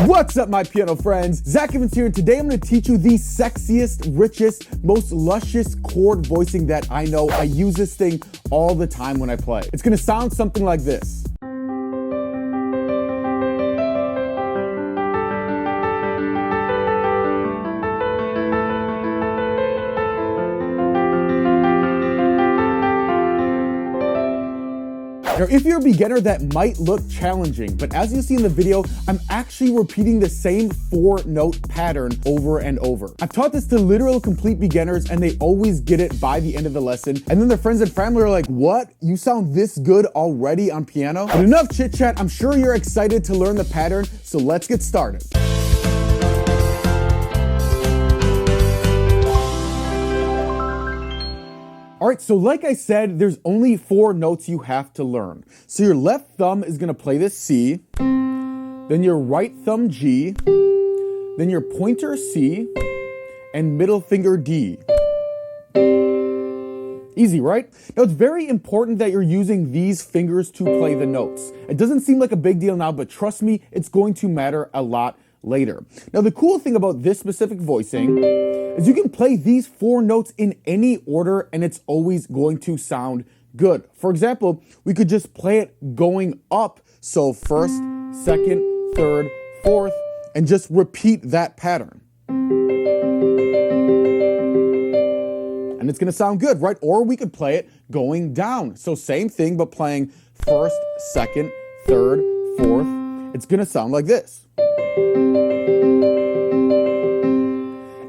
What's up, my piano friends? Zach Evans here, and today I'm going to teach you the sexiest, richest, most luscious chord voicing that I know. I use this thing all the time when I play. It's going to sound something like this. Now, if you're a beginner, that might look challenging, but as you see in the video, I'm actually repeating the same 4-note pattern over and over. I've taught this to literal complete beginners, and they always get it by the end of the lesson. And then their friends and family are like, what? You sound this good already on piano? But enough chit chat. I'm sure you're excited to learn the pattern, so let's get started. All right, so like I said, there's only 4 notes you have to learn. So your left thumb is gonna play this C, then your right thumb G, then your pointer C, and middle finger D. Easy, right? Now it's very important that you're using these fingers to play the notes. It doesn't seem like a big deal now, but trust me, it's going to matter a lot later. Now the cool thing about this specific voicing is you can play these 4 notes in any order and it's always going to sound good. For example, we could just play it going up. So first, second, third, fourth, and just repeat that pattern. And it's gonna sound good, right? Or we could play it going down. So same thing, but playing first, second, third, fourth. It's gonna sound like this.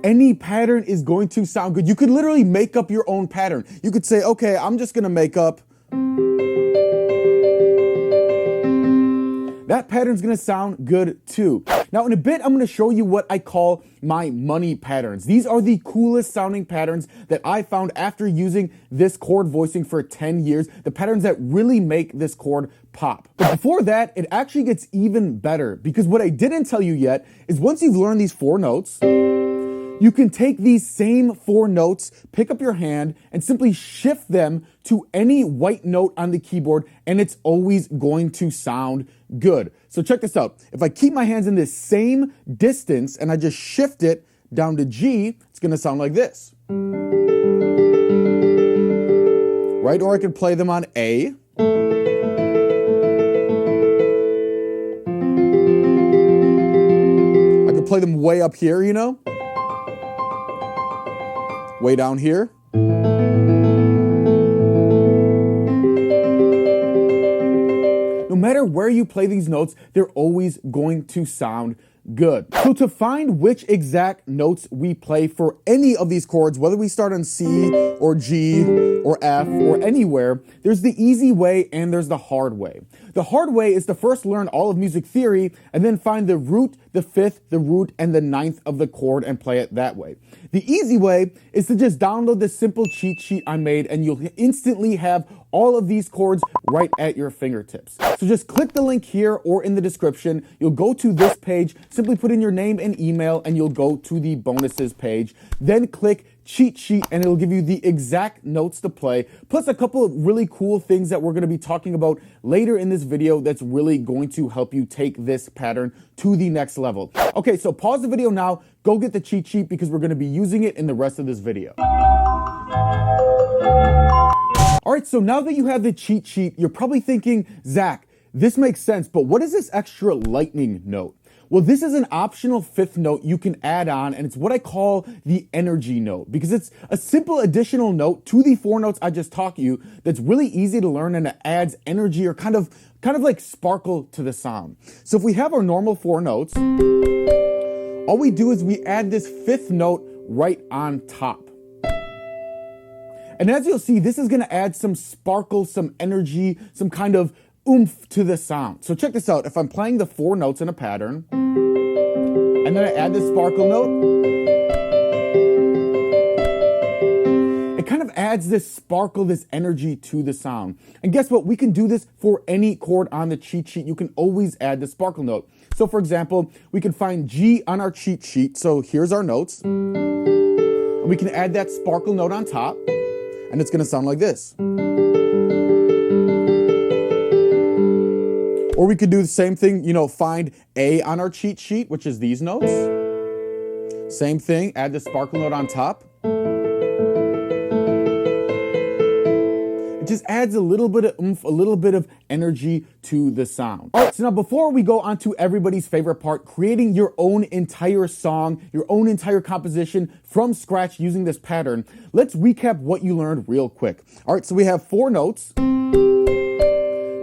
Any pattern is going to sound good. You could literally make up your own pattern. You could say, okay, I'm just gonna make up. That pattern's gonna sound good too. Now in a bit, I'm gonna show you what I call my money patterns. These are the coolest sounding patterns that I found after using this chord voicing for 10 years, the patterns that really make this chord pop. But before that, it actually gets even better because what I didn't tell you yet is once you've learned these 4 notes, you can take these same 4 notes, pick up your hand, and simply shift them to any white note on the keyboard, and it's always going to sound good. So check this out. If I keep my hands in this same distance and I just shift it down to G, it's gonna sound like this. Right? Or I can play them on A. I could play them way up here, you know? Way down here. No matter where you play these notes, they're always going to sound good. So to find which exact notes we play for any of these chords, whether we start on C or G or F or anywhere, there's the easy way and there's the hard way. The hard way is to first learn all of music theory and then find the root, the fifth, the root, and the ninth of the chord and play it that way. The easy way is to just download this simple cheat sheet I made and you'll instantly have all of these chords right at your fingertips. So just click the link here or in the description. You'll go to this page, simply put in your name and email, and you'll go to the bonuses page. Then click cheat sheet and it'll give you the exact notes to play, plus a couple of really cool things that we're gonna be talking about later in this video that's really going to help you take this pattern to the next level. Okay, so pause the video now, go get the cheat sheet because we're gonna be using it in the rest of this video. All right, so now that you have the cheat sheet, you're probably thinking, Zach, this makes sense, but what is this extra lightning note? Well, this is an optional 5th note you can add on, and it's what I call the energy note because it's a simple additional note to the 4 notes I just taught you that's really easy to learn and it adds energy or kind of like sparkle to the sound. So if we have our normal 4 notes, all we do is we add this 5th note right on top. And as you'll see, this is gonna add some sparkle, some energy, some kind of oomph to the sound. So check this out. If I'm playing the 4 notes in a pattern, and then I add this sparkle note, it kind of adds this sparkle, this energy to the sound. And guess what? We can do this for any chord on the cheat sheet. You can always add the sparkle note. So for example, we can find G on our cheat sheet. So here's our notes. And we can add that sparkle note on top, and it's gonna sound like this. Or we could do the same thing, you know, find A on our cheat sheet, which is these notes. Same thing, add the sparkle note on top. It just adds a little bit of oomph, a little bit of energy to the sound. All right, so now before we go on to everybody's favorite part, creating your own entire song, your own entire composition from scratch using this pattern, let's recap what you learned real quick. All right, so we have 4 notes,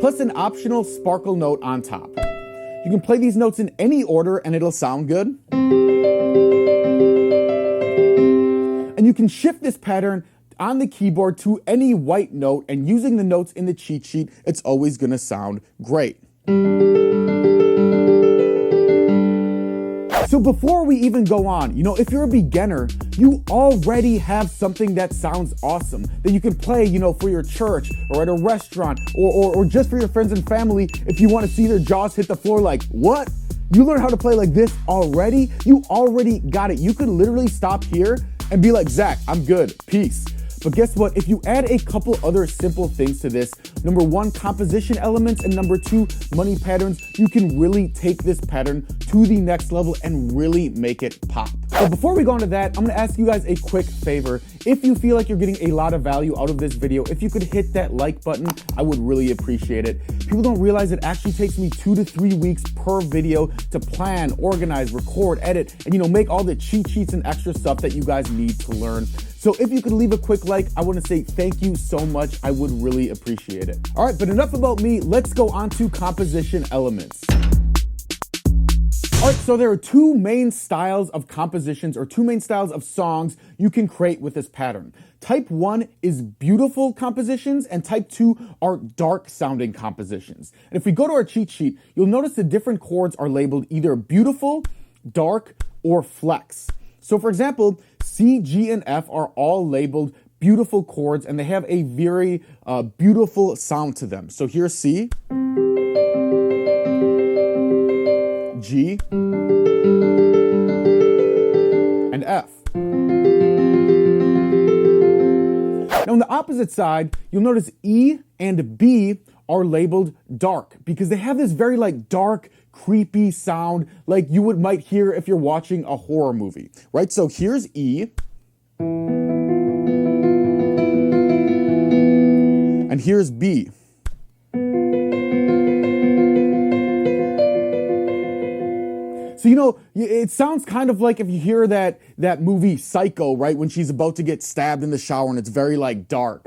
plus an optional sparkle note on top. You can play these notes in any order and it'll sound good. And you can shift this pattern on the keyboard to any white note, and using the notes in the cheat sheet, it's always gonna sound great. So before we even go on, you know, if you're a beginner, you already have something that sounds awesome that you can play, you know, for your church or at a restaurant or just for your friends and family if you want to see their jaws hit the floor like, what? You learn how to play like this already? You already got it. You could literally stop here and be like, Zach, I'm good, peace. But guess what? If you add a couple other simple things to this, number 1, composition elements, and number 2, money patterns, you can really take this pattern to the next level and really make it pop. But before we go into that, I'm gonna ask you guys a quick favor. If you feel like you're getting a lot of value out of this video, if you could hit that like button, I would really appreciate it. People don't realize it actually takes me 2 to 3 weeks per video to plan, organize, record, edit, and you know, make all the cheat sheets and extra stuff that you guys need to learn. So if you could leave a quick like, I want to say thank you so much. I would really appreciate it. All right, but enough about me. Let's go on to composition elements. All right, so there are 2 main styles of compositions or 2 main styles of songs you can create with this pattern. Type 1 is beautiful compositions and type 2 are dark sounding compositions. And if we go to our cheat sheet, you'll notice the different chords are labeled either beautiful, dark, or flex. So for example, C, G, and F are all labeled beautiful chords and they have a very beautiful sound to them. So here's C, G, and F. Now on the opposite side, you'll notice E and B are labeled dark because they have this very like dark, creepy sound like you might hear if you're watching a horror movie, right? So here's E. And here's B. So, you know, it sounds kind of like if you hear that movie Psycho, right? When she's about to get stabbed in the shower and it's very like dark.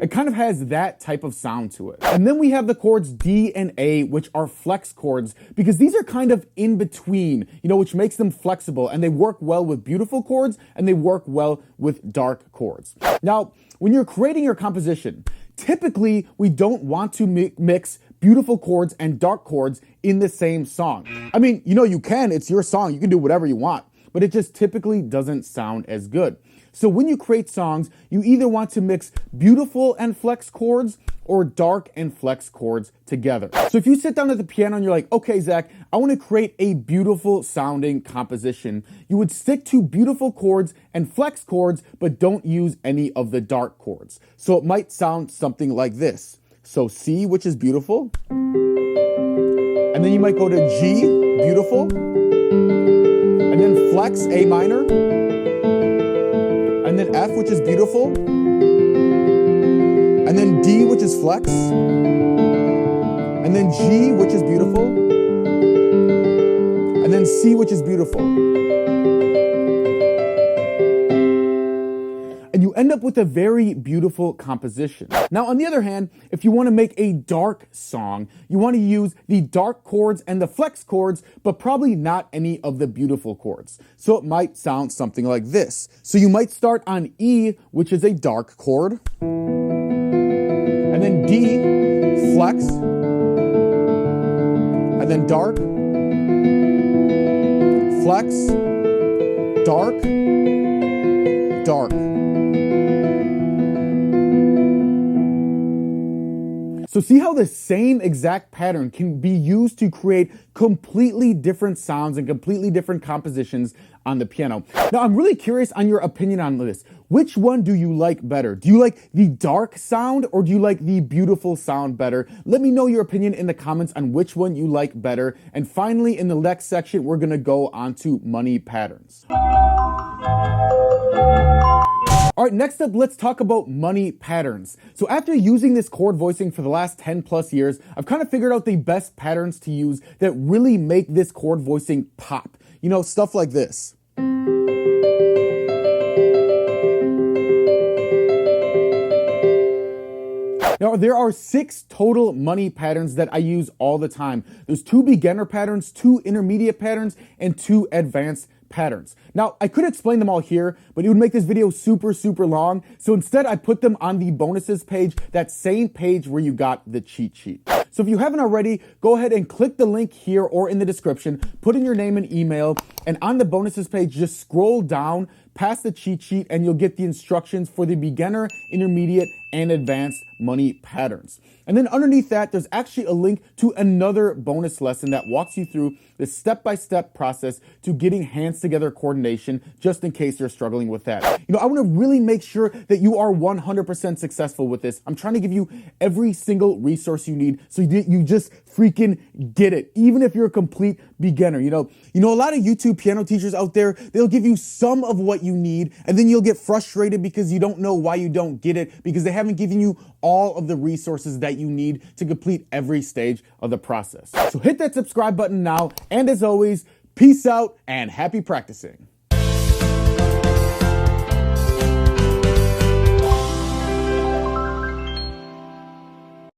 It kind of has that type of sound to it. And then we have the chords D and A, which are flex chords, because these are kind of in between, you know, which makes them flexible and they work well with beautiful chords and they work well with dark chords. Now, when you're creating your composition, typically we don't want to mix beautiful chords and dark chords in the same song. I mean, you know, you can, it's your song, you can do whatever you want, but it just typically doesn't sound as good. So when you create songs, you either want to mix beautiful and flex chords or dark and flex chords together. So if you sit down at the piano and you're like, okay, Zach, I want to create a beautiful sounding composition, you would stick to beautiful chords and flex chords, but don't use any of the dark chords. So it might sound something like this. So C, which is beautiful, and then you might go to G, beautiful, and then flex, A minor, and then F, which is beautiful, and then D, which is flex, and then G, which is beautiful, and then C, which is beautiful. And you end up with a very beautiful composition. Now, on the other hand, if you want to make a dark song, you want to use the dark chords and the flex chords, but probably not any of the beautiful chords. So it might sound something like this. So you might start on E, which is a dark chord, and then D, flex, and then dark, flex, dark, dark. So see how the same exact pattern can be used to create completely different sounds and completely different compositions on the piano. Now, I'm really curious on your opinion on this. which one do you like better? Do you like the dark sound or do you like the beautiful sound better? Let me know your opinion in the comments on which one you like better. And finally, in the next section, we're gonna go on to money patterns. All right, next up, let's talk about money patterns. So after using this chord voicing for the last 10 plus years, I've kind of figured out the best patterns to use that really make this chord voicing pop. You know, stuff like this. Now, there are 6 total money patterns that I use all the time. There's 2 beginner patterns, 2 intermediate patterns, and 2 advanced patterns. Now, I could explain them all here, but it would make this video super long. So instead, I put them on the bonuses page, that same page where you got the cheat sheet. So if you haven't already, go ahead and click the link here or in the description, put in your name and email, and on the bonuses page, just scroll down past the cheat sheet and you'll get the instructions for the beginner, intermediate, and advanced money patterns. And then underneath that, there's actually a link to another bonus lesson that walks you through the step-by-step process to getting hands-together coordination, just in case you're struggling with that. You know, I want to really make sure that you are 100% successful with this. I'm trying to give you every single resource you need so you just freaking get it, even if you're a complete beginner. You know, a lot of YouTube piano teachers out there, they'll give you some of what you need, and then you'll get frustrated because you don't know why you don't get it, because they haven't given you all of the resources that you need to complete every stage of the process. So hit that subscribe button now, and as always, peace out and happy practicing.